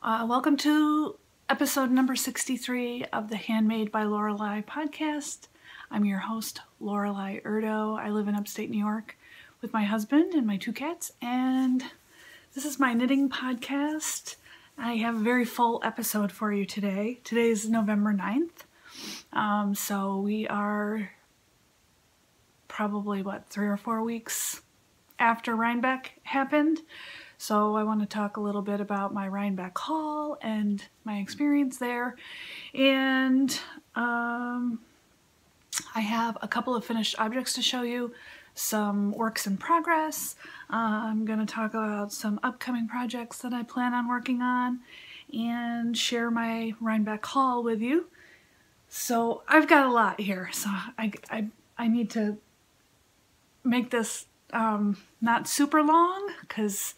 Welcome to episode number 63 of the Handmade by Lorelei podcast. I'm your host, Lorelei Erdo. I live in upstate New York with my husband and my two cats, and this is my knitting podcast. I have a very full episode for you today. Today is November 9th, so we are probably, 3 or 4 weeks after Rhinebeck happened. So I want to talk a little bit about my Rhinebeck haul and my experience there. And I have a couple of finished objects to show you, some works in progress. I'm going to talk about some upcoming projects that I plan on working on and share my Rhinebeck haul with you. So I've got a lot here, so I need to make this not super long, because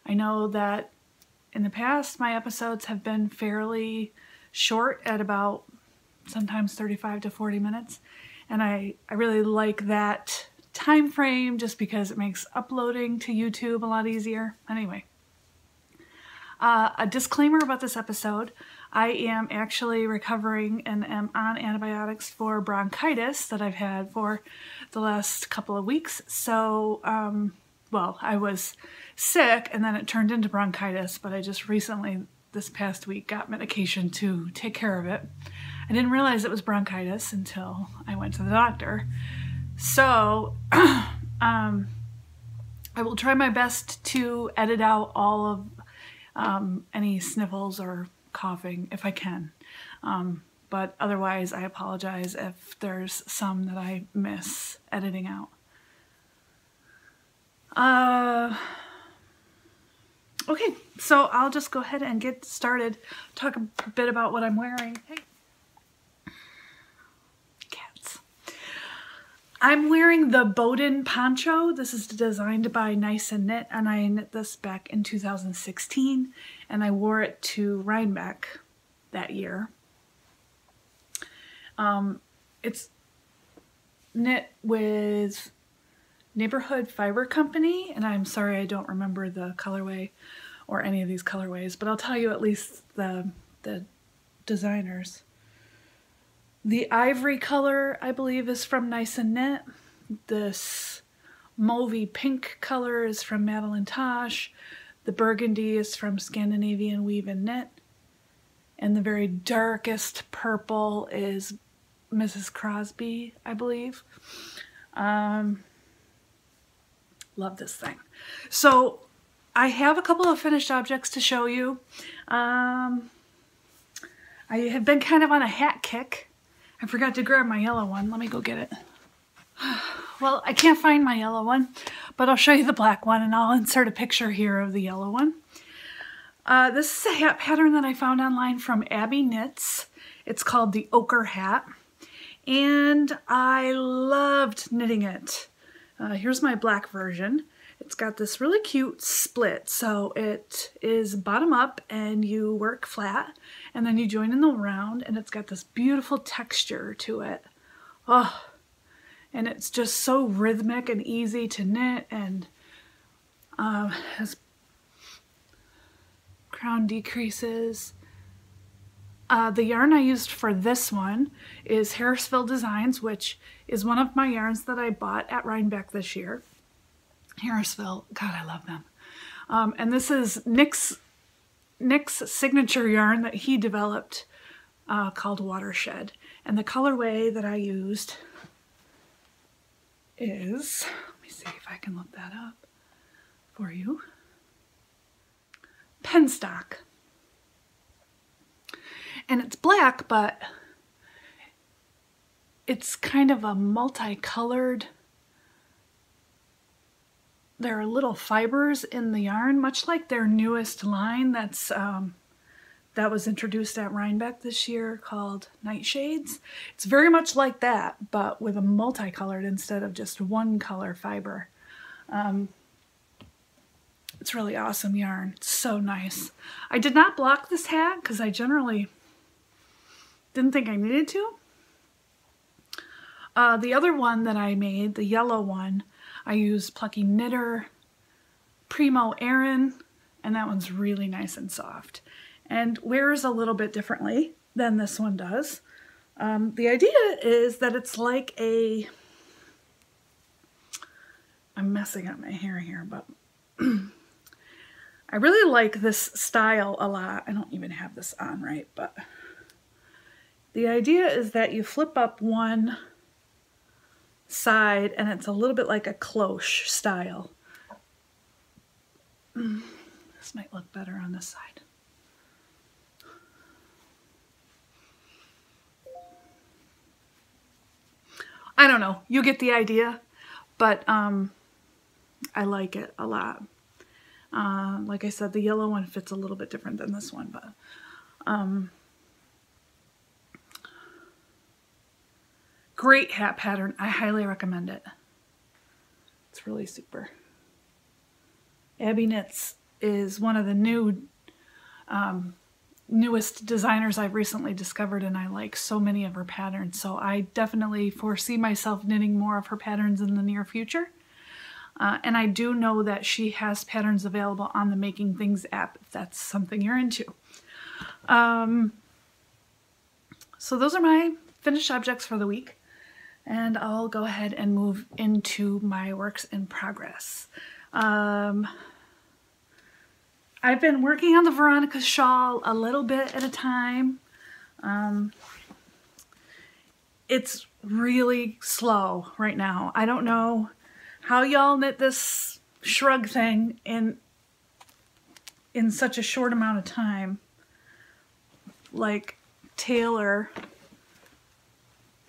I know that in the past my episodes have been fairly short at about sometimes 35 to 40 minutes, and I really like that time frame just because it makes uploading to YouTube a lot easier. Anyway, a disclaimer about this episode: I am actually recovering and am on antibiotics for bronchitis that I've had for the last couple of weeks. So, well, I was sick and then it turned into bronchitis, but I just recently, this past week, got medication to take care of it. I didn't realize it was bronchitis until I went to the doctor. So, I will try my best to edit out all of any sniffles or coughing if I can. But otherwise, I apologize if there's some that I miss editing out. Okay, so I'll just go ahead and get started. Talk a bit about what I'm wearing. Hey, cats. I'm wearing the Bowden poncho. This is designed by Nice and Knit, and I knit this back in 2016, and I wore it to Rhinebeck that year. It's knit with Neighborhood Fiber Company, and I'm sorry I don't remember the colorway or any of these colorways, but I'll tell you at least the designers. The ivory color, I believe, is from Nice and Knit. This mauvey pink color is from Madeline Tosh. The burgundy is from Scandinavian Weave and Knit. And the very darkest purple is Mrs. Crosby, I believe. Love this thing. So I have a couple of finished objects to show you. I have been kind of on a hat kick. I forgot to grab my yellow one. Let me go get it. Well, I can't find my yellow one, but I'll show you the black one, and I'll insert a picture here of the yellow one. This is a hat pattern that I found online from Abby Knits. It's called the Ochre Hat, and I loved knitting it. Here's my black version. It's got this really cute split, so it is bottom up and you work flat, and then you join in the round, and it's got this beautiful texture to it. Oh, and it's just so rhythmic and easy to knit, and has crown decreases. The yarn I used for this one is Harrisville Designs, which is one of my yarns that I bought at Rhinebeck this year. Harrisville, God, I love them. And this is Nick's signature yarn that he developed called Watershed. And the colorway that I used is, let me see if I can look that up for you, Penstock. And it's black, but it's kind of a multicolored. There are little fibers in the yarn, much like their newest line that was introduced at Rhinebeck this year called Nightshades. It's very much like that, but with a multicolored instead of just one color fiber. It's really awesome yarn. It's so nice. I did not block this hat because I generally didn't think I needed to. The other one that I made, the yellow one, I used Plucky Knitter Primo Aran, and that one's really nice and soft. and wears a little bit differently than this one does. The idea is that it's like a, I'm messing up my hair here, but I really like this style a lot. I don't even have this on right, but the idea is that you flip up one side and it's a little bit like a cloche style. This might look better on this side. I don't know, you get the idea, but I like it a lot. Like I said, the yellow one fits a little bit different than this one, but great hat pattern. I highly recommend it. It's really super. Abby Knits is one of the newest designers I've recently discovered, and I like so many of her patterns. So I definitely foresee myself knitting more of her patterns in the near future. And I do know that she has patterns available on the Making Things app if that's something you're into. So those are my finished objects for the week. And I'll go ahead and move into my works in progress. I've been working on the Veronica shawl a little bit at a time. It's really slow right now. I don't know how y'all knit this shrug thing in such a short amount of time. Like Taylor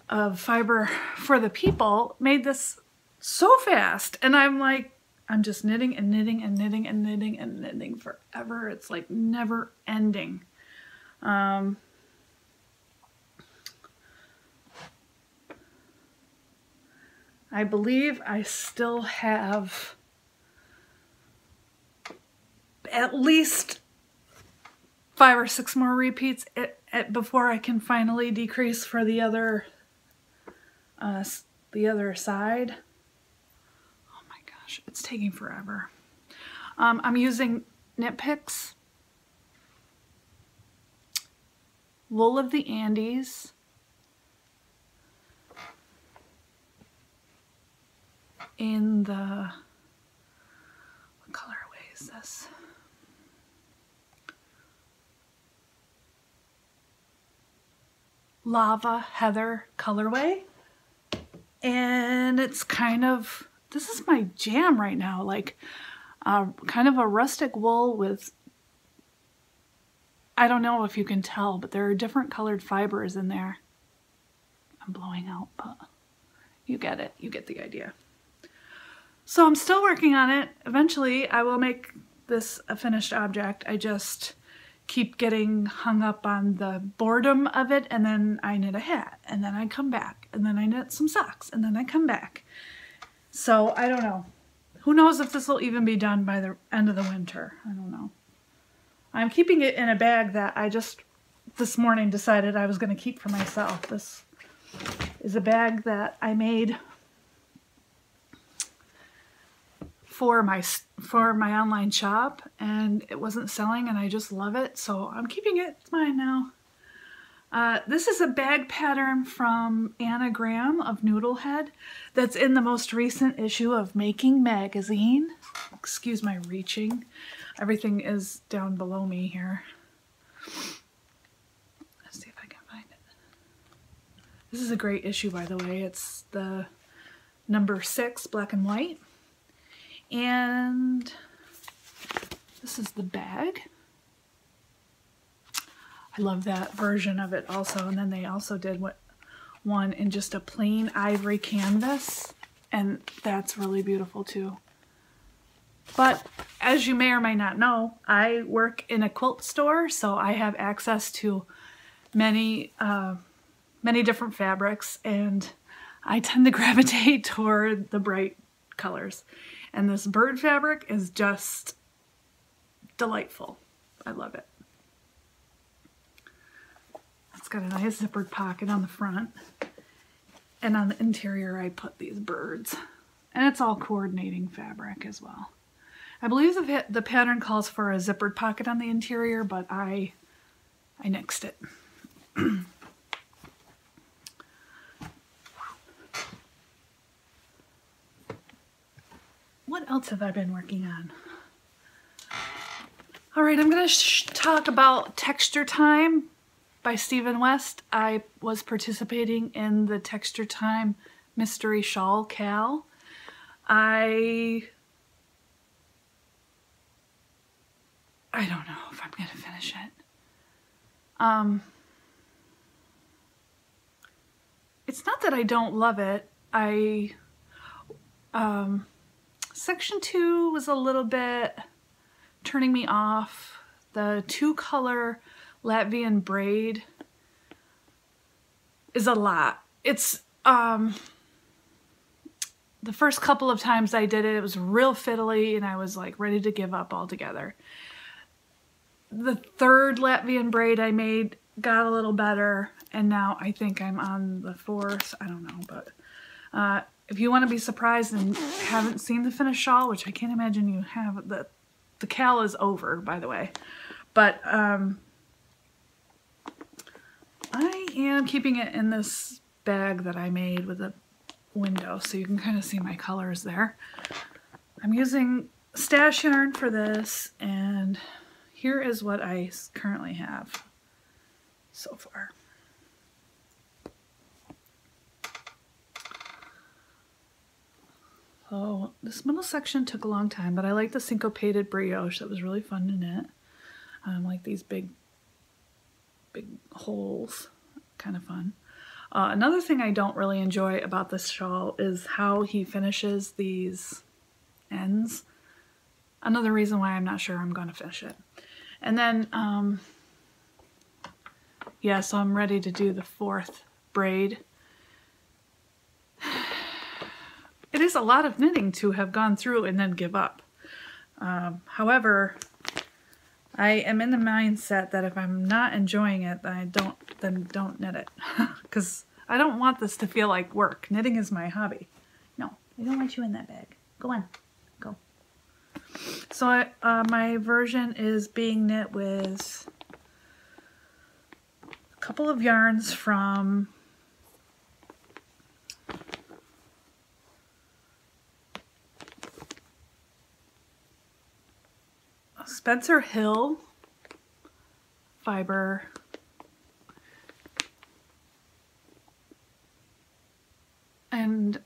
of Fiber for the People made this so fast, and I'm like, I'm just knitting and knitting and knitting and knitting and knitting forever. It's like never ending. I believe I still have at least 5 or 6 more repeats before I can finally decrease for the other side. Oh my gosh, it's taking forever. I'm using Knit Picks, Wool of the Andes, in the, what colorway is this? Lava Heather colorway. And it's kind of, this is my jam right now, like kind of a rustic wool with, I don't know if you can tell, but there are different colored fibers in there. I'm blowing out, but you get it, you get the idea. So I'm still working on it. Eventually I will make this a finished object. I just keep getting hung up on the boredom of it, and then I knit a hat, and then I come back, and then I knit some socks, and then I come back. So I don't know. Who knows if this will even be done by the end of the winter. I don't know. I'm keeping it in a bag that I just this morning decided I was going to keep for myself. This is a bag that I made for my online shop, and it wasn't selling, and I just love it, so I'm keeping it. It's mine now. This is a bag pattern from Anna Graham of Noodlehead that's in the most recent issue of Making magazine. Excuse my reaching. Everything is down below me here. Let's see if I can find it. This is a great issue, by the way. It's the number 6, black and white. And this is the bag. I love that version of it also. And then they also did one in just a plain ivory canvas, and that's really beautiful too. But as you may or may not know, I work in a quilt store, so I have access to many different fabrics, and I tend to gravitate toward the bright colors. And this bird fabric is just delightful. I love it. It's got a nice zippered pocket on the front. And on the interior I put these birds. And it's all coordinating fabric as well. I believe the pattern calls for a zippered pocket on the interior, but I I nixed it. What else have I been working on? All right, I'm going to talk about Texture Time by Stephen West. I was participating in the Texture Time Mystery Shawl Cal. I don't know if I'm going to finish it. It's not that I don't love it. Section 2 was a little bit turning me off. The 2-color Latvian braid is a lot. It's the first couple of times I did it, it was real fiddly and I was like ready to give up altogether. The 3rd Latvian braid I made got a little better, and now I think I'm on the 4th. I don't know, but if you want to be surprised and haven't seen the finished shawl, which I can't imagine you have, the cal is over, by the way. But I am keeping it in this bag that I made with a window, so you can kind of see my colors there. I'm using stash yarn for this, and here is what I currently have so far. So this middle section took a long time, but I like the syncopated brioche. That was really fun to knit. Like these big holes, kind of fun. Another thing I don't really enjoy about this shawl is how he finishes these ends. Another reason why I'm not sure I'm going to finish it. And then, yeah, so I'm ready to do the 4th braid. It is a lot of knitting to have gone through and then give up. However, I am in the mindset that if I'm not enjoying it, then don't knit it. Because I don't want this to feel like work. Knitting is my hobby. No, I don't want you in that bag. Go on. Go. So my version is being knit with a couple of yarns from Spencer Hill fiber, and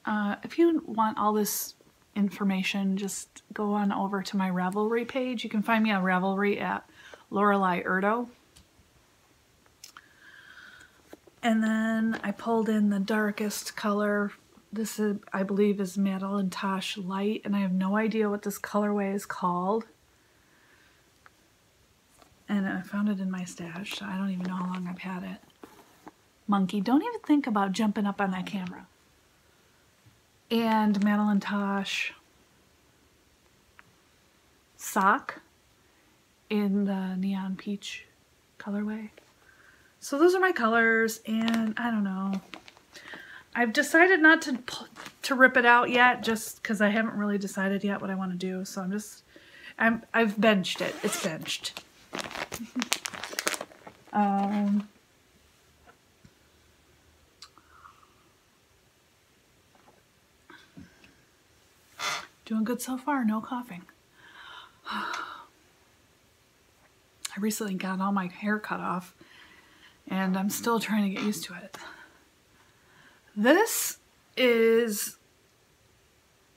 if you want all this information, just go on over to my Ravelry page. You can find me on Ravelry at Lorelei Erdo. And then I pulled in the darkest color. This is, I believe, is Madeline Tosh Light, and I have no idea what this colorway is called. And I found it in my stash, so I don't even know how long I've had it. Monkey, don't even think about jumping up on that camera. And Madeline Tosh sock in the neon peach colorway. So those are my colors, and I don't know. I've decided not to rip it out yet, just because I haven't really decided yet what I want to do. So I've benched it. It's benched. Doing good so far, no coughing. I recently got all my hair cut off, and I'm still trying to get used to it. This is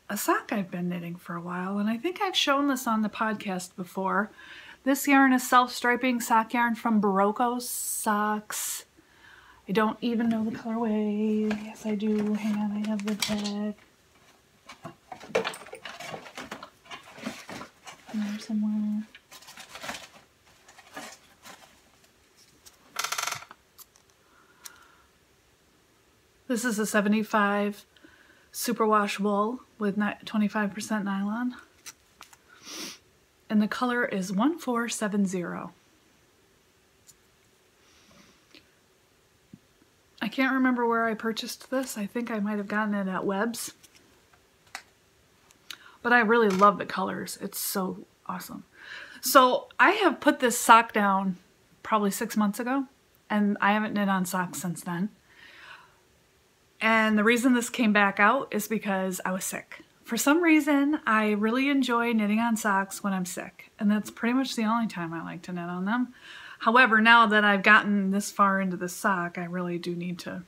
a sock I've been knitting for a while, and I think I've shown this on the podcast before. This yarn is self-striping sock yarn from Barocco Socks. I don't even know the colorway. Yes, I do. Hang on, I have the tag. In there somewhere. This is a 75 superwash wool with 25% nylon. And the color is 1470. I can't remember where I purchased this. I think I might have gotten it at Webs. But I really love the colors. It's so awesome. So I have put this sock down probably 6 months ago, and I haven't knit on socks since then. And the reason this came back out is because I was sick. For some reason, I really enjoy knitting on socks when I'm sick, and that's pretty much the only time I like to knit on them. However, now that I've gotten this far into the sock, I really do need to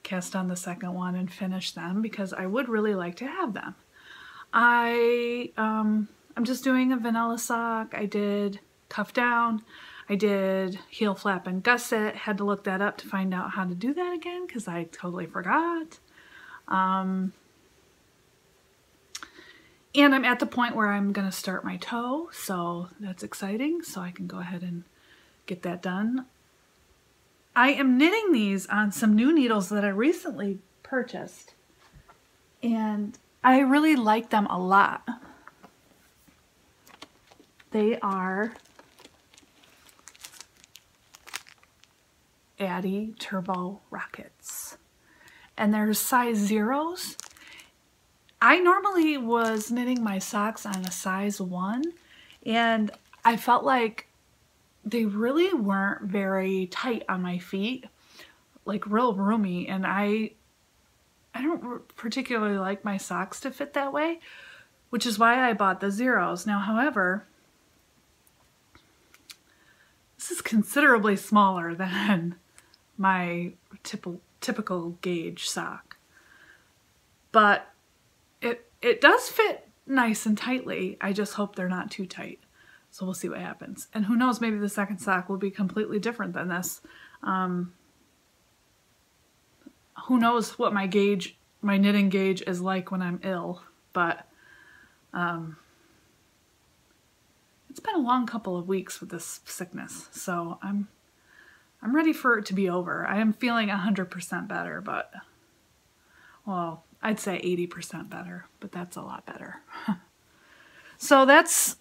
cast on the second one and finish them because I would really like to have them. I'm just doing a vanilla sock. I did cuff down. I did heel flap and gusset. Had to look that up to find out how to do that again because I totally forgot. And I'm at the point where I'm going to start my toe, so that's exciting. So I can go ahead and get that done. I am knitting these on some new needles that I recently purchased, and I really like them a lot. They are Addy Turbo Rockets, and they're size 0s. I normally was knitting my socks on a size 1, and I felt like they really weren't very tight on my feet, like real roomy, and I don't particularly like my socks to fit that way, which is why I bought the 0s. Now, however, this is considerably smaller than my typical gauge sock, but it does fit nice and tightly. I just hope they're not too tight. So we'll see what happens. And who knows, maybe the second sock will be completely different than this. Who knows what my knitting gauge is like when I'm ill, but it's been a long couple of weeks with this sickness, so I'm ready for it to be over. I am feeling 100% better, but, well, I'd say 80% better, but that's a lot better. So that's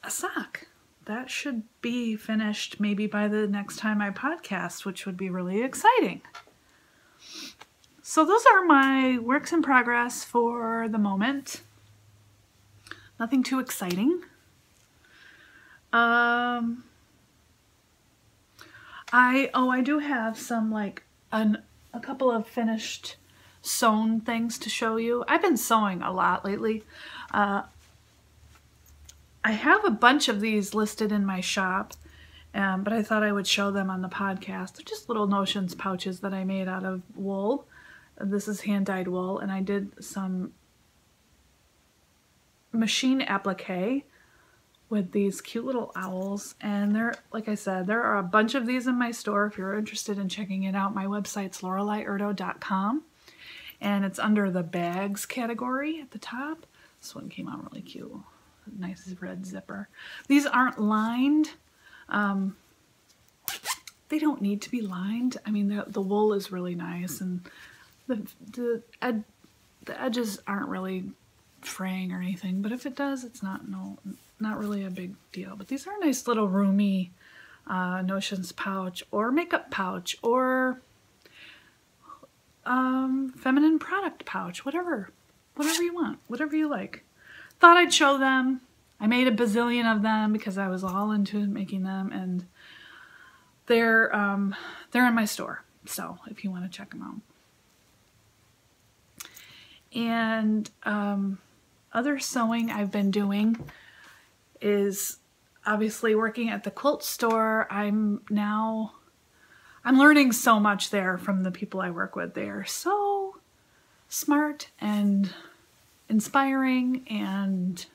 a sock. That should be finished maybe by the next time I podcast, which would be really exciting. So those are my works in progress for the moment. Nothing too exciting. I do have some like a couple of finished sewn things to show you. I've been sewing a lot lately. I have a bunch of these listed in my shop, but I thought I would show them on the podcast. They're just little notions pouches that I made out of wool. This is hand-dyed wool, and I did some machine applique with these cute little owls, and there, like I said, there are a bunch of these in my store. If you're interested in checking it out, my website's loreleiurdo.com, and it's under the bags category at the top. This one came out really cute. Nice red zipper. These aren't lined. They don't need to be lined. I mean, the wool is really nice, and the edges aren't really fraying or anything, but if it does, it's not really a big deal. But these are a nice little roomy notions pouch or makeup pouch or feminine product pouch, whatever you want, whatever you like. Thought I'd show them. I made a bazillion of them because I was all into making them, and they're in my store, so if you want to check them out. And other sewing I've been doing is obviously working at the quilt store. I'm learning so much there from the people I work with. They are so smart and inspiring, and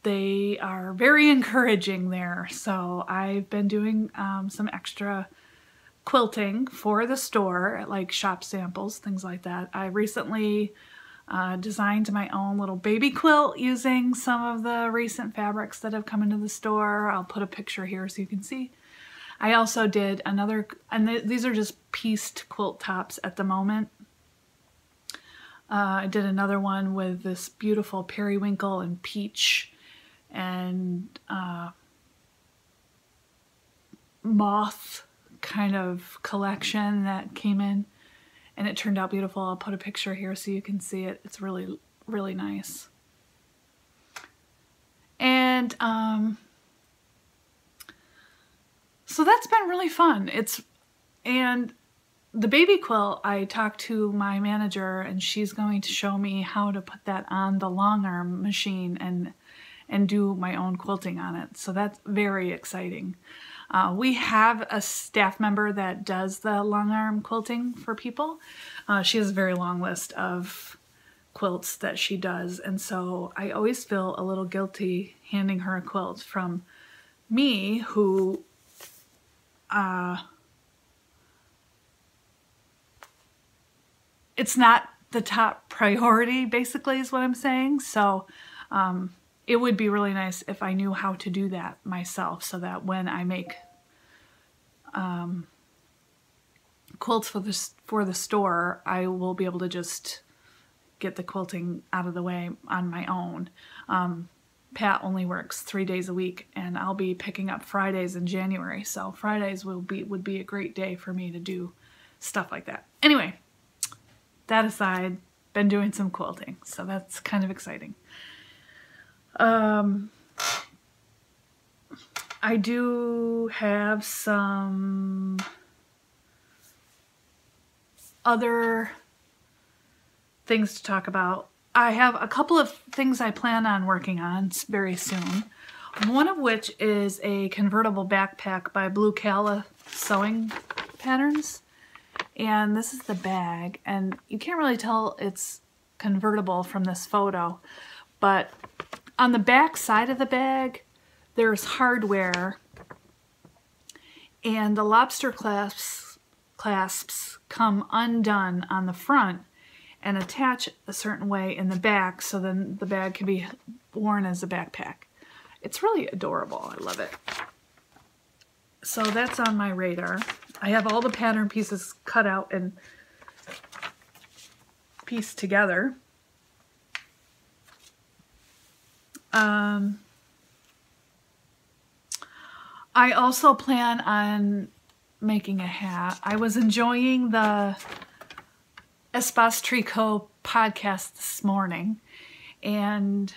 they are very encouraging there. So I've been doing some extra quilting for the store, like shop samples, things like that. I recently designed my own little baby quilt using some of the recent fabrics that have come into the store. I'll put a picture here so you can see. I also did another, and these are just pieced quilt tops at the moment. I did another one with this beautiful periwinkle and peach and moth kind of collection that came in, and it turned out beautiful. I'll put a picture here so you can see it. It's really, really nice. And So that's been really fun. And the baby quilt, I talked to my manager and she's going to show me how to put that on the long arm machine and do my own quilting on it. So that's very exciting. We have a staff member that does the long arm quilting for people. She has a very long list of quilts that she does, and so I always feel a little guilty handing her a quilt from me, who it's not the top priority, basically, is what I'm saying. So it would be really nice if I knew how to do that myself, so that when I make quilts for the store, I will be able to just get the quilting out of the way on my own. Pat only works 3 days a week, and I'll be picking up Fridays in January, so Fridays would be a great day for me to do stuff like that. Anyway, that aside, been doing some quilting, so that's kind of exciting. I do have some other things to talk about. I have a couple of things I plan on working on very soon. One of which is a convertible backpack by Blue Calla Sewing Patterns. And this is the bag, and you can't really tell it's convertible from this photo, but on the back side of the bag there's hardware, and the lobster clasps come undone on the front and attach a certain way in the back, so then the bag can be worn as a backpack. It's really adorable. I love it. So that's on my radar. I have all the pattern pieces cut out and pieced together. I also plan on making a hat. I was enjoying the Espace Tricot podcast this morning, and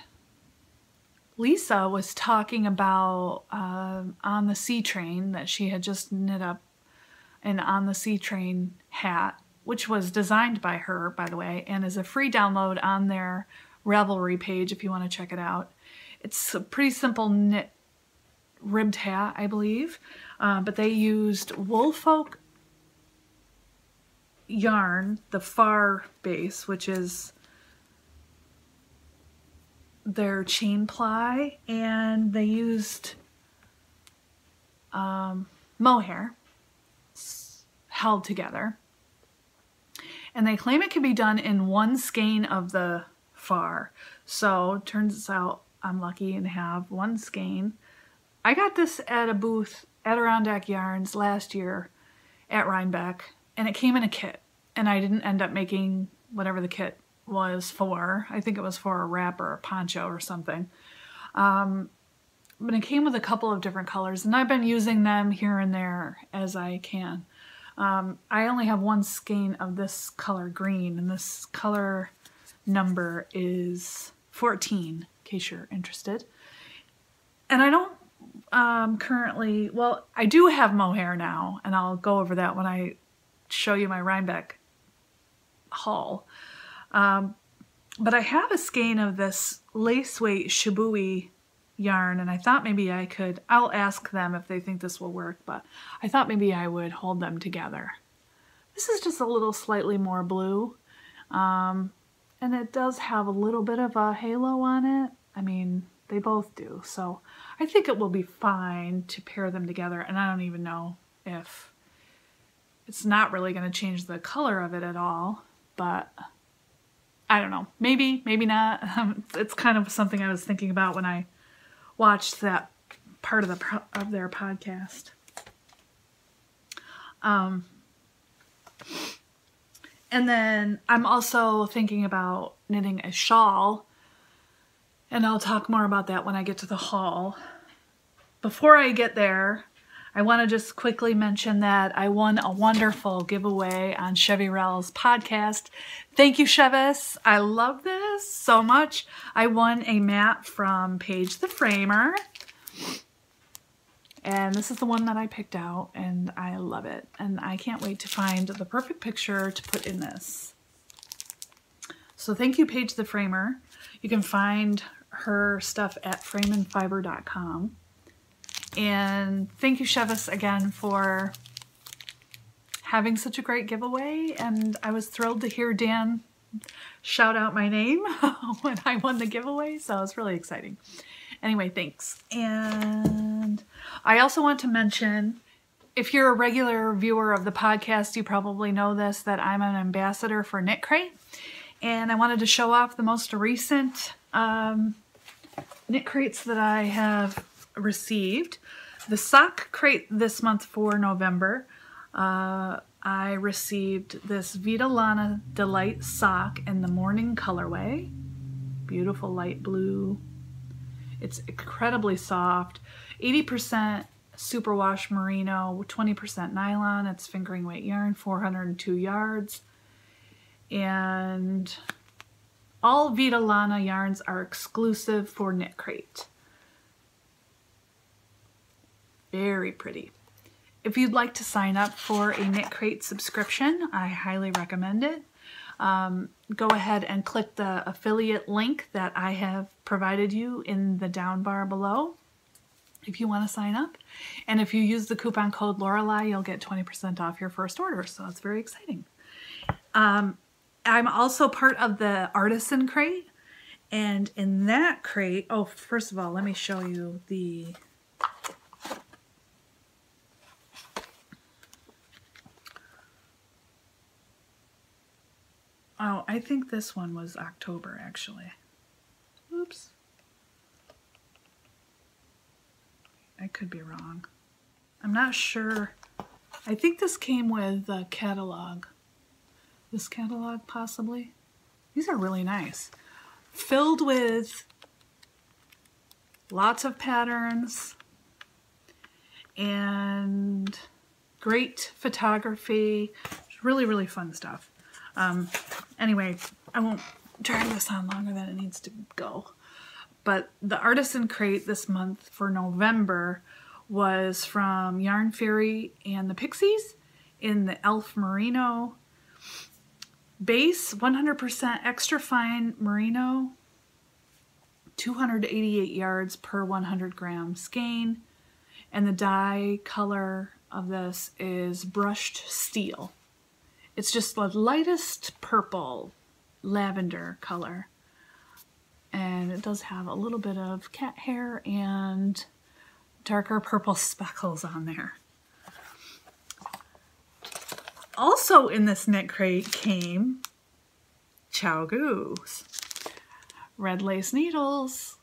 Lisa was talking about On the Sea Train, that she had just knit up an On the Sea Train hat, which was designed by her, by the way, and is a free download on their Ravelry page if you want to check it out. It's a pretty simple knit ribbed hat, I believe, but they used Woolfolk yarn, the far base, which is their chain ply, and they used mohair held together, and they claim it can be done in one skein of the far. So turns out I'm lucky and have one skein. I got this at a booth at Adirondack Yarns last year at Rhinebeck, and it came in a kit, and I didn't end up making whatever the kit was for. I think it was for a wrap or a poncho or something. But it came with a couple of different colors, and I've been using them here and there as I can. I only have one skein of this color green, and this color number is 14, in case you're interested. And I don't currently, well, I do have mohair now, and I'll go over that when I show you my Rhinebeck haul. But I have a skein of this lace weight Shibui yarn, and I thought maybe I could, I'll ask them if they think this will work, but I thought maybe I would hold them together. This is just a little slightly more blue, and it does have a little bit of a halo on it. I mean, they both do, so I think it will be fine to pair them together, and I don't even know if it's not really going to change the color of it at all, but I don't know. Maybe, maybe not. It's kind of something I was thinking about when I watched that part of their podcast. And then I'm also thinking about knitting a shawl, and I'll talk more about that when I get to the haul. Before I get there, I want to just quickly mention that I won a wonderful giveaway on Chevy Rell's podcast. Thank you, Chevis. I love this so much. I won a mat from Paige the Framer. And And this is the one that I picked out, and I love it. And I can't wait to find the perfect picture to put in this. So thank you, Paige the Framer. You can find her stuff at frameandfiber.com. And thank you, Chevis, again for having such a great giveaway. And I was thrilled to hear Dan shout out my name when I won the giveaway, so it's really exciting. Anyway, thanks. And I also want to mention, if you're a regular viewer of the podcast, you probably know this, that I'm an ambassador for Knitcrate. And I wanted to show off the most recent knit crates that I have received. The sock crate this month for November, I received this Vita Lana Delight sock in the morning colorway. Beautiful light blue. It's incredibly soft. 80% superwash merino, 20% nylon. It's fingering weight yarn, 402 yards. And all Vita Lana yarns are exclusive for Knitcrate. Very pretty. If you'd like to sign up for a Knitcrate subscription, I highly recommend it. Go ahead and click the affiliate link that I have provided you in the down bar below if you want to sign up. And if you use the coupon code Lorelei, you'll get 20% off your first order, so that's very exciting. I'm also part of the Artisan Crate, and in that crate, oh, first of all, let me show you the oh, I think this one was October, actually. Oops. I could be wrong. I'm not sure. I think this came with a catalog. This catalog, possibly. These are really nice. Filled with lots of patterns and great photography. Really, really fun stuff. Anyway, I won't drag this on longer than it needs to go. But the Artisan Crate this month for November was from Yarn Fairy and the Pixies in the Elf Merino base, 100% extra fine merino, 288 yards per 100 gram skein, and the dye color of this is brushed steel. It's just the lightest purple lavender color, and it does have a little bit of cat hair and darker purple speckles on there. Also in this knit crate came Chow Goose red lace needles,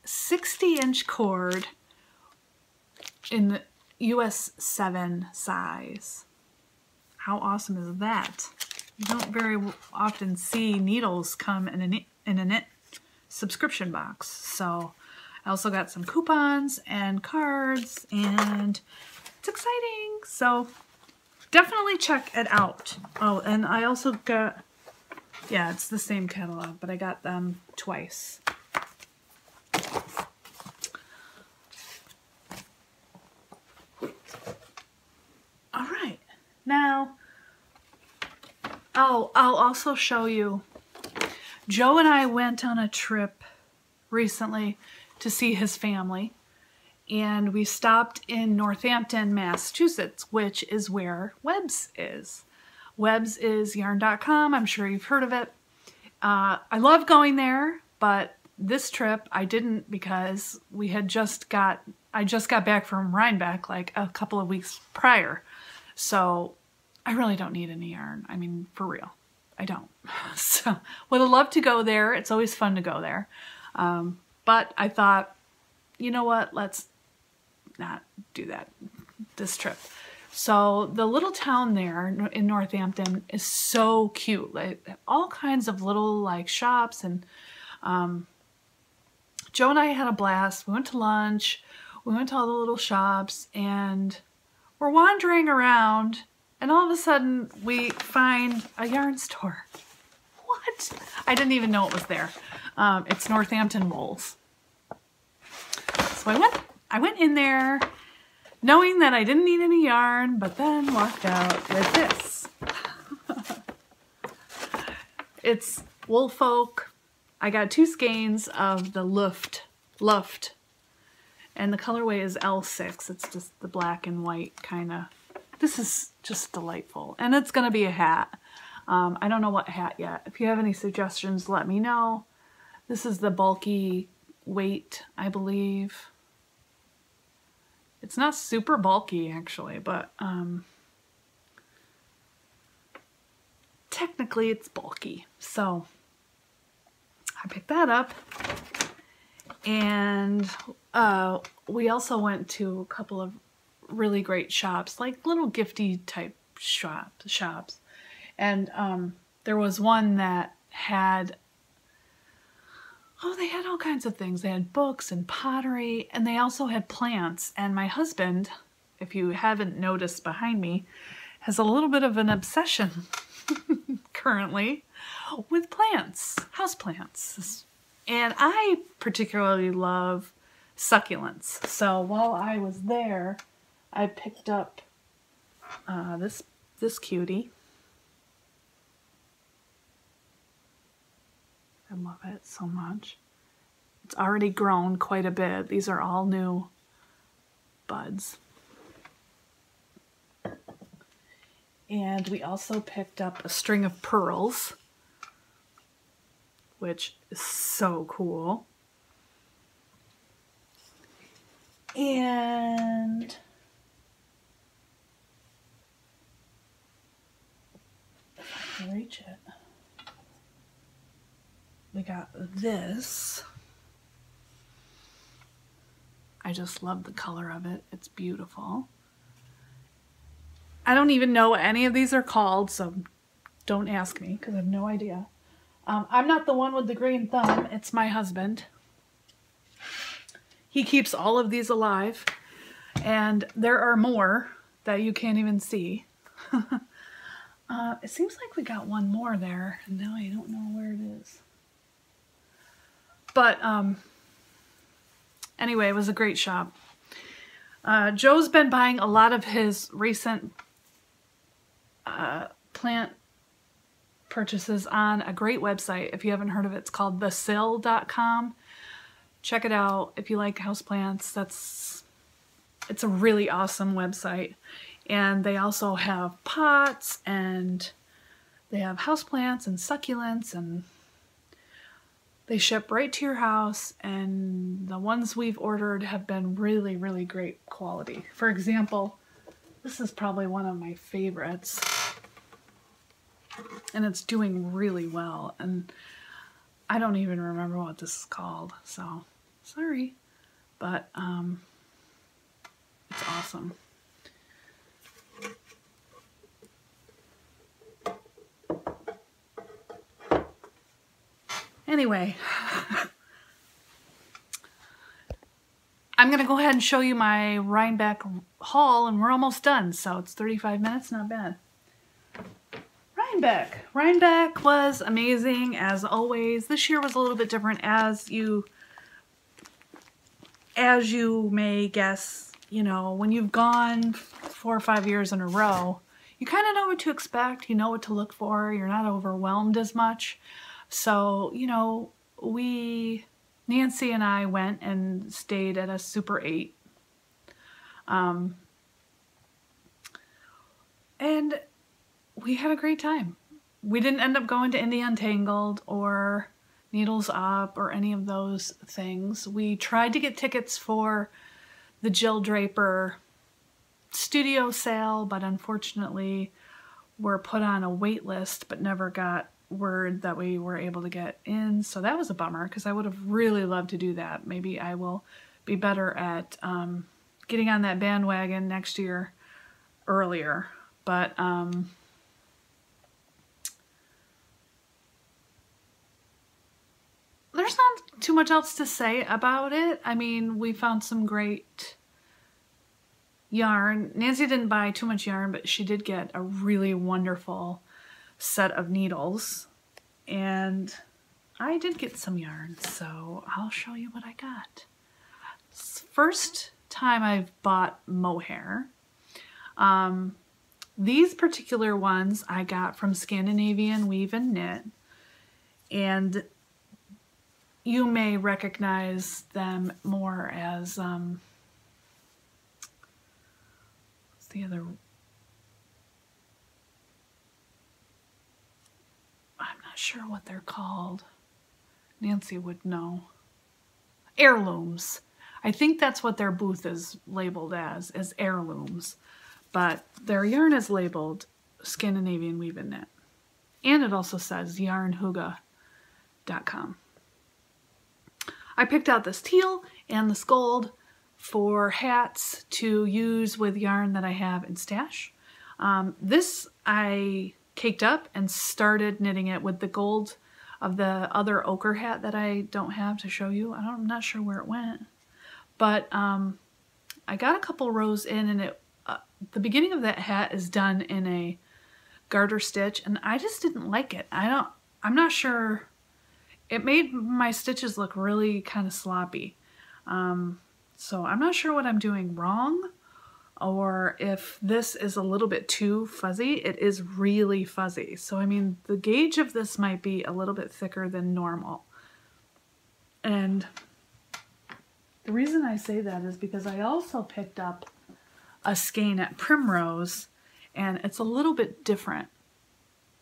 60-inch cord in the US 7 size. How awesome is that? You don't very often see needles come in a knit subscription box. So I also got some coupons and cards, and it's exciting. So definitely check it out. Oh, and I also got, yeah, it's the same catalog, but I got them twice. All right. Now, I'll also show you, Joe and I went on a trip recently to see his family, and we stopped in Northampton, Massachusetts, which is where Webs is. Webs is yarn.com. I'm sure you've heard of it. I love going there, but this trip I didn't, because we had I just got back from Rhinebeck like a couple of weeks prior. So I really don't need any yarn. I mean, for real, I don't. So would have loved to go there. It's always fun to go there. But I thought, you know what, let's not do that this trip. So the little town there in Northampton is so cute. Like, all kinds of little like shops, and Joe and I had a blast. We went to lunch, we went to all the little shops, and we're wandering around, and all of a sudden we find a yarn store. What? I didn't even know it was there. It's Northampton Wools. So I went in there. knowing that I didn't need any yarn, but then walked out with this. It's Woolfolk. I got 2 skeins of the Luft, and the colorway is L6. It's just the black and white kind of. This is just delightful, and it's gonna be a hat. I don't know what hat yet. If you have any suggestions, let me know. This is the bulky weight, I believe. It's not super bulky actually, but technically it's bulky. So I picked that up, and we also went to a couple of really great shops, like little gifty type shops. And there was one that had, they had all kinds of things. They had books and pottery, and they also had plants. And my husband, if you haven't noticed behind me, has a little bit of an obsession currently with plants, house plants. And I particularly love succulents. So while I was there, I picked up this cutie. I love it so much. It's already grown quite a bit. These are all new buds. And we also picked up a string of pearls, which is so cool. And if I can reach it, we got this. I just love the color of it. It's beautiful. I don't even know what any of these are called, so don't ask me because I have no idea. I'm not the one with the green thumb. It's my husband. He keeps all of these alive, and there are more that you can't even see. It seems like we got one more there, and now I don't know where it is. But anyway, it was a great shop. Joe's been buying a lot of his recent plant purchases on a great website. If you haven't heard of it, it's called thesill.com. Check it out if you like houseplants. It's a really awesome website. And they also have pots, and they have houseplants and succulents, and they ship right to your house, and the ones we've ordered have been really, really great quality. For example, this is probably one of my favorites, and it's doing really well, and I don't even remember what this is called, so sorry, but it's awesome. Anyway, I'm going to go ahead and show you my Rhinebeck haul, and we're almost done, so it's 35 minutes, not bad. Rhinebeck was amazing, as always. This year was a little bit different, as you may guess. You know, when you've gone 4 or 5 years in a row, you kind of know what to expect, you know what to look for, you're not overwhelmed as much. So, you know, Nancy and I went and stayed at a Super 8. And we had a great time. We didn't end up going to Indie Untangled or Needles Up or any of those things. We tried to get tickets for the Jill Draper studio sale, but unfortunately were put on a wait list but never got word that we were able to get in, so that was a bummer because I would have really loved to do that. Maybe I will be better at getting on that bandwagon next year earlier, but there's not too much else to say about it. I mean, we found some great yarn. Nancy didn't buy too much yarn, but she did get a really wonderful set of needles, and I did get some yarn, so I'll show you what I got. First time I've bought mohair. These particular ones I got from Scandinavian Weave and Knit, and you may recognize them more as, what's the other, I'm not sure what they're called. Nancy would know. Heirlooms. I think that's what their booth is labeled as heirlooms. But their yarn is labeled Scandinavian Weave and Knit. And it also says yarnhuga.com. I picked out this teal and this gold for hats to use with yarn that I have in stash. This I caked up and started knitting it with the gold of the other ochre hat that I don't have to show you. I'm not sure where it went. But I got a couple rows in, and the beginning of that hat is done in a garter stitch, and I just didn't like it. I'm not sure. It made my stitches look really kind of sloppy. So I'm not sure what I'm doing wrong, or if this is a little bit too fuzzy. It is really fuzzy. So I mean, the gauge of this might be a little bit thicker than normal. And the reason I say that is because I also picked up a skein at Primrose, and it's a little bit different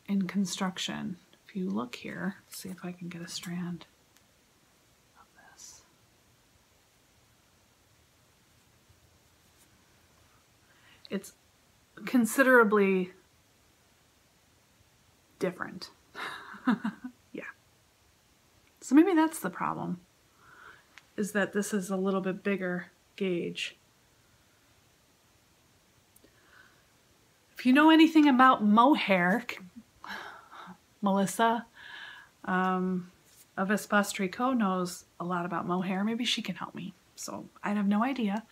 in construction. If you look here, see if I can get a strand of this. It's considerably different. Yeah. So maybe that's the problem, is that this is a little bit bigger gauge. If you know anything about mohair, Melissa of Espace Tricot knows a lot about mohair. Maybe she can help me. So I have no idea.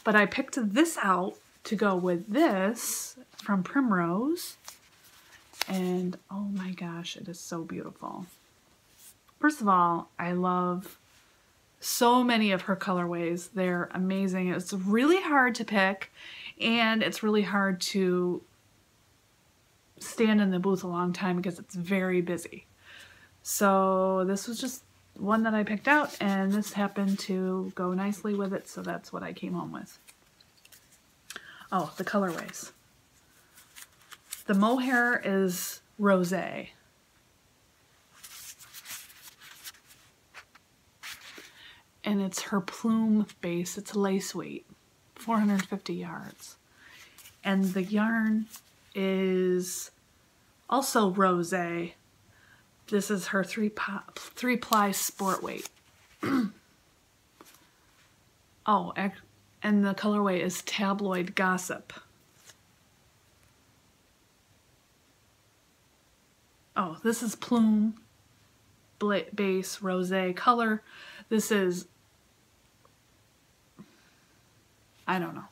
But I picked this out to go with this from Primrose. And oh my gosh, it is so beautiful. First of all, I love so many of her colorways. They're amazing. It's really hard to pick, and it's really hard to stand in the booth a long time because it's very busy. So this was just one that I picked out, and this happened to go nicely with it, so that's what I came home with. Oh, the colorways. The mohair is rosé. And it's her plume base. It's lace weight, 450 yards. And the yarn is also rosé. This is her three ply sport weight. Oh, and the colorway is Tabloid Gossip. Oh, this is plume base rosé color. This is, I don't know,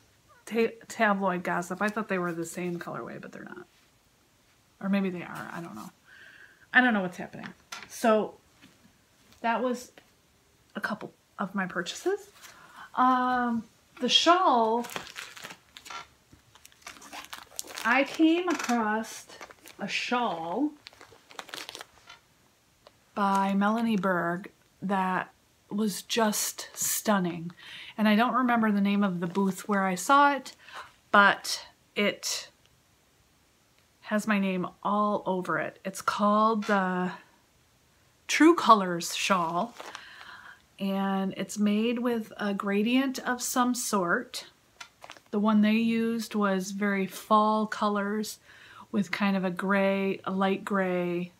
Tabloid Gossip. I thought they were the same colorway, but they're not. Or maybe they are. I don't know. I don't know what's happening. So that was a couple of my purchases. The shawl, I came across a shawl by Melanie Berg that was just stunning. And I don't remember the name of the booth where I saw it, but it has my name all over it. It's called the True Colors shawl, and it's made with a gradient of some sort. The one they used was very fall colors with kind of a gray, a light gray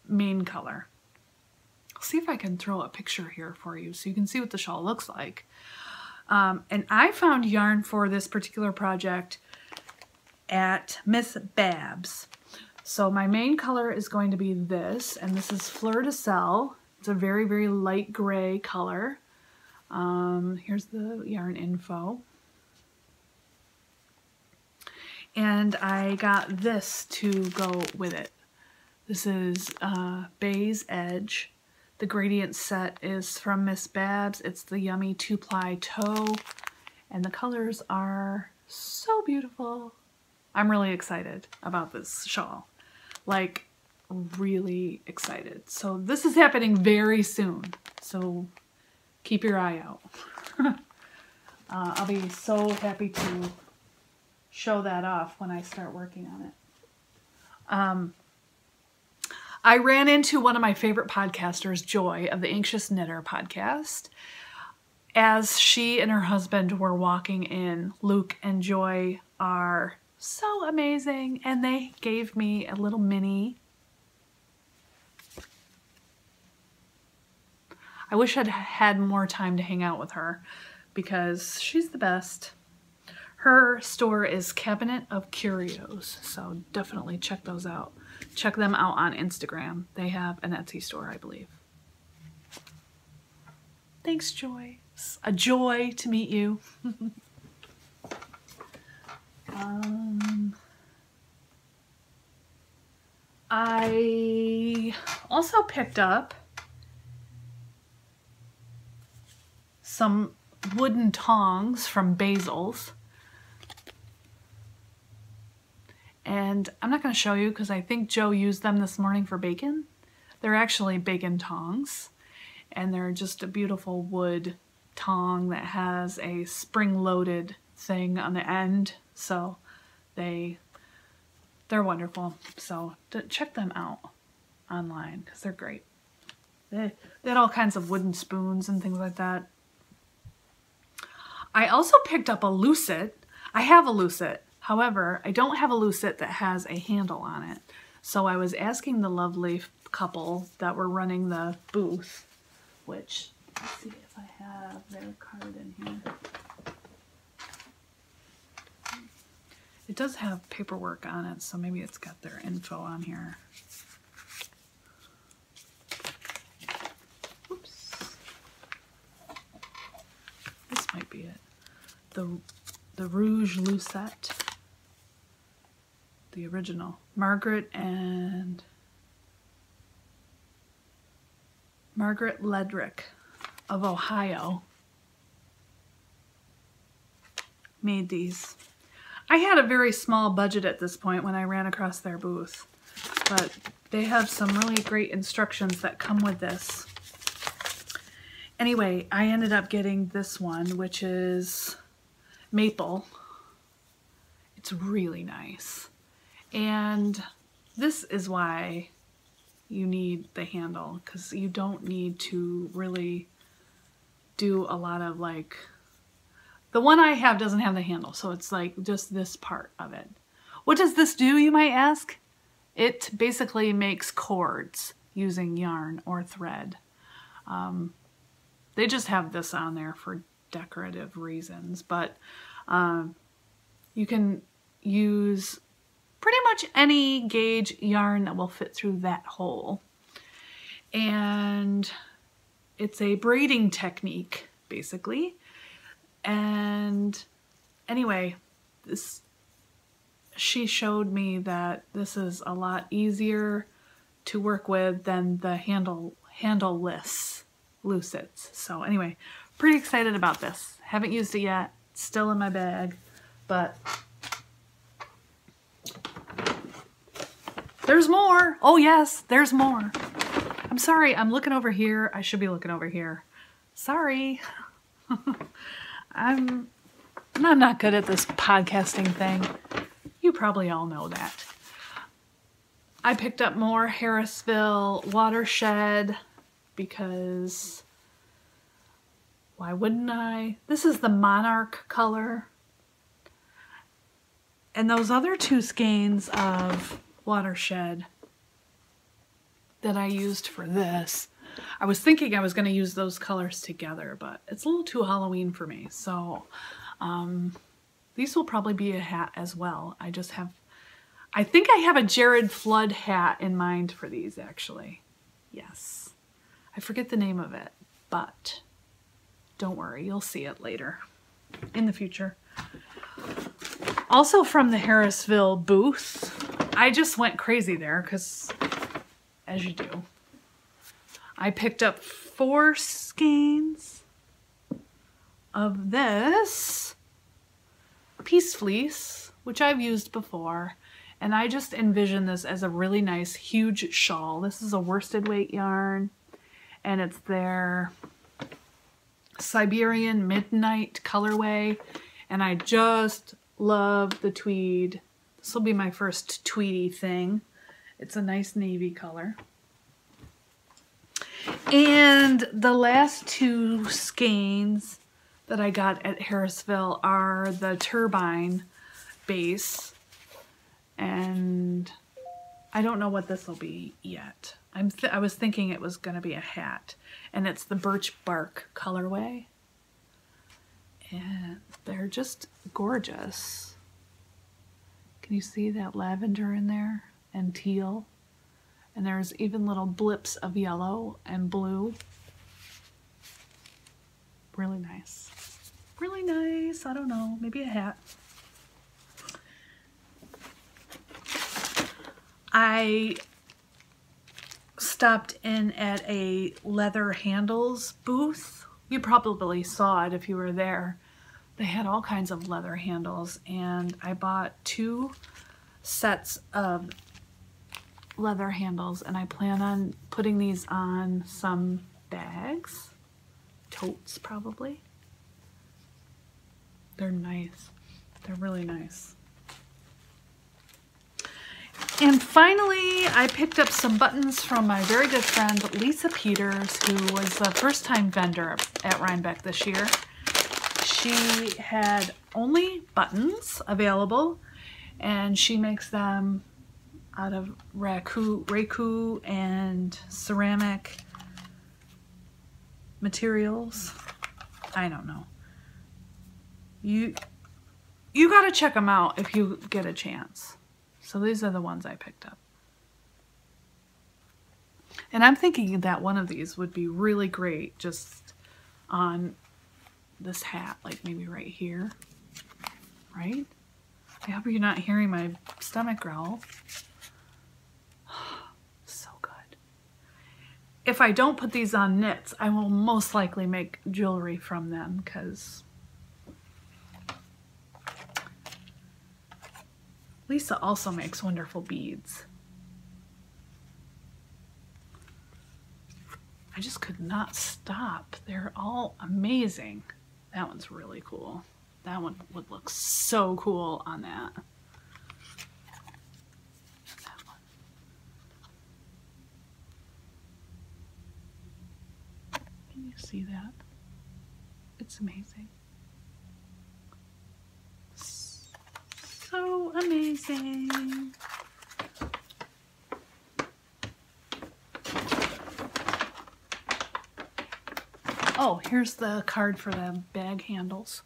main color. I'll see if I can throw a picture here for you so you can see what the shawl looks like. And I found yarn for this particular project at Miss Babs. So my main color is going to be this, and this is Fleur de Sel. It's a very, very light gray color. Here's the yarn info. And I got this to go with it. This is Bay's Edge. The gradient set is from Miss Babs. It's the Yummy 2-ply toe. and the colors are so beautiful. I'm really excited about this shawl, like really excited. So this is happening very soon, so keep your eye out. I'll be so happy to show that off when I start working on it. I ran into one of my favorite podcasters, Joy, of the Anxious Knitter podcast, as she and her husband were walking in. Luke and Joy are so amazing, and they gave me a little mini. I wish I'd had more time to hang out with her because she's the best. Her store is Cabinet of Curios, so definitely check those out. Check them out on Instagram. They have an Etsy store, I believe. Thanks, Joy. It's a joy to meet you. I also picked up some wooden tongs from Basil's. And I'm not going to show you because I think Joe used them this morning for bacon. They're actually bacon tongs, and they're just a beautiful wood tong that has a spring-loaded thing on the end. So they're wonderful. So check them out online because they're great. They had all kinds of wooden spoons and things like that. I also picked up a lucite. I have a lucite. However, I don't have a lucite that has a handle on it. So I was asking the lovely couple that were running the booth, which, let's see if I have their card in here. It does have paperwork on it, so maybe it's got their info on here. Oops. This might be it. The Rouge Lucette. The original. Margaret Ledrick of Ohio made these. I had a very small budget at this point when I ran across their booth, but they have some really great instructions that come with this. Anyway, I ended up getting this one, which is maple. It's really nice. And this is why you need the handle, because you don't need to really do a lot of like, the one I have doesn't have the handle, so it's like just this part of it. What does this do, you might ask? It basically makes cords using yarn or thread. They just have this on there for decorative reasons, but you can use pretty much any gauge yarn that will fit through that hole. And it's a braiding technique, basically. And anyway, she showed me that this is a lot easier to work with than the handleless lucites. So anyway, pretty excited about this. Haven't used it yet. It's still in my bag, but there's more. Oh yes, there's more. I'm sorry, I'm looking over here. I should be looking over here. Sorry. I'm not good at this podcasting thing. You probably all know that. I picked up more Harrisville Watershed because why wouldn't I? This is the Monarch color. And those other two skeins of Watershed that I used for this, I was thinking I was going to use those colors together, but it's a little too Halloween for me. So these will probably be a hat as well. I think I have a Jared Flood hat in mind for these actually. Yes. I forget the name of it, but don't worry, you'll see it later in the future. Also from the Harrisville booth, I just went crazy there because, as you do, I picked up 4 skeins of this piece fleece, which I've used before, and I just envision this as a really nice huge shawl. This is a worsted weight yarn, and it's their Siberian Midnight colorway, and I just love the tweed. This will be my first tweedy thing. It's a nice navy color. And the last two skeins that I got at Harrisville are the turbine base, and I don't know what this will be yet. I was thinking it was going to be a hat, and it's the birch bark colorway, and they're just gorgeous. Can you see that lavender in there and teal? And there's even little blips of yellow and blue. Really nice. Really nice. I don't know, maybe a hat. I stopped in at a leather handles booth. You probably saw it if you were there. They had all kinds of leather handles, and I bought 2 sets of leather handles, and I plan on putting these on some bags, totes probably. They're nice. They're really nice. And finally, I picked up some buttons from my very good friend Lisa Peters, who was a first-time vendor at Rhinebeck this year. She had only buttons available, and she makes them out of raku and ceramic materials. I don't know. You gotta check them out if you get a chance. So these are the ones I picked up. And I'm thinking that one of these would be really great just on this hat, like maybe right here, right? I hope you're not hearing my stomach growl. So good. If I don't put these on knits, I will most likely make jewelry from them, because Lisa also makes wonderful beads. I just could not stop. They're all amazing. That one's really cool. That one would look so cool on that. That one. Can you see that? It's amazing. So amazing. Oh, here's the card for the bag handles.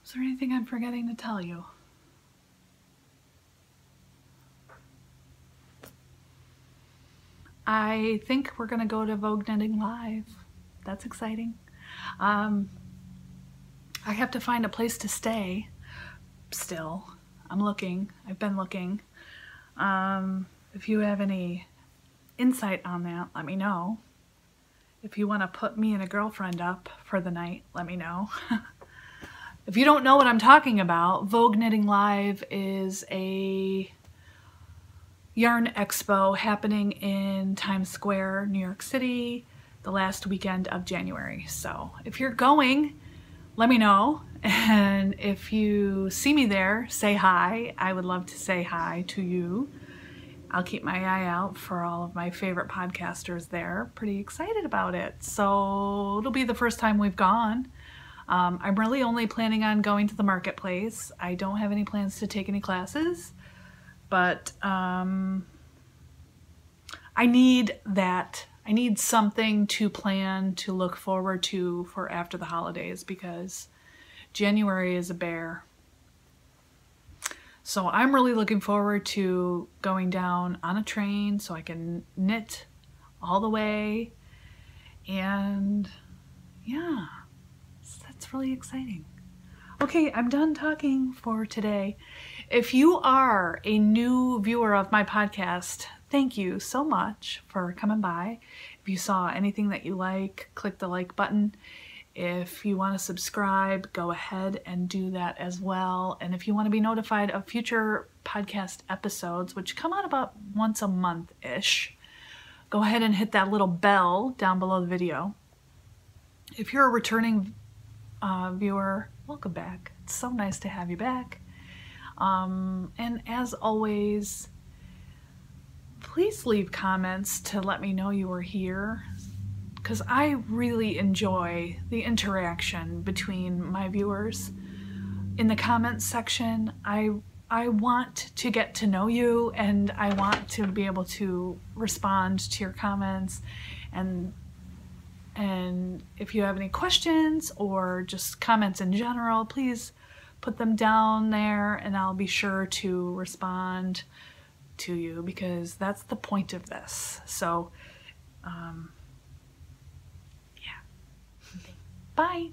Is there anything I'm forgetting to tell you? I think we're gonna go to Vogue Knitting Live. That's exciting. I have to find a place to stay still. I'm looking. I've been looking. If you have any insight on that, let me know. If you want to put me and a girlfriend up for the night, let me know. If you don't know what I'm talking about, Vogue Knitting Live is a yarn expo happening in Times Square, New York City, the last weekend of January. So if you're going, let me know. And if you see me there, say hi. I would love to say hi to you. I'll keep my eye out for all of my favorite podcasters there. Pretty excited about it. So it'll be the first time we've gone. I'm really only planning on going to the marketplace. I don't have any plans to take any classes, but I need that. I need something to plan to look forward to for after the holidays, because January is a bear. So I'm really looking forward to going down on a train so I can knit all the way. And yeah, that's really exciting. Okay, I'm done talking for today. If you are a new viewer of my podcast, thank you so much for coming by. If you saw anything that you like, click the like button. If you want to subscribe, go ahead and do that as well. And if you want to be notified of future podcast episodes, which come out about once a month-ish, go ahead and hit that little bell down below the video. If you're a returning viewer, welcome back. It's so nice to have you back. And as always, please leave comments to let me know you were here, because I really enjoy the interaction between my viewers. In the comments section, I want to get to know you, and I want to be able to respond to your comments, and if you have any questions or just comments in general, please put them down there and I'll be sure to respond to you, because that's the point of this. So, yeah. Bye.